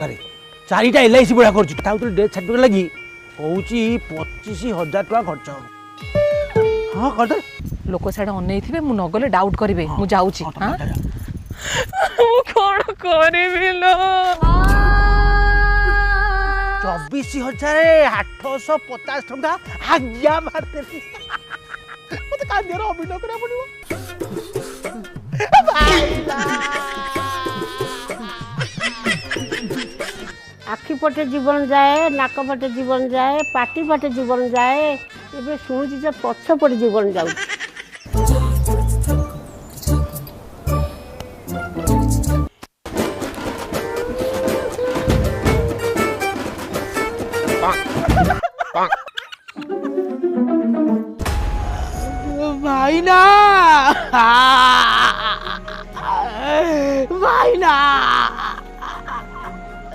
अरे चारिटा एलआईसी बुढ़ा कर डेथ सर्टिफिकेट लगी कौन 25,000 टका खर्च हम। हाँ कर लोक साइड अनै थे मु न गले डाउट करिवे मु जाउची। हां कोन करबी लो 24,850 टका आज्ञा मारते मत कांदियार अभिनय करा पड़िबो। आखि पटे जीवन जाए, नाक पटे जीवन जाए, पाटी पटे जीवन जाए, एबे शुणुची जे पछ पटे जीवन जाऊ। भाईना भाईना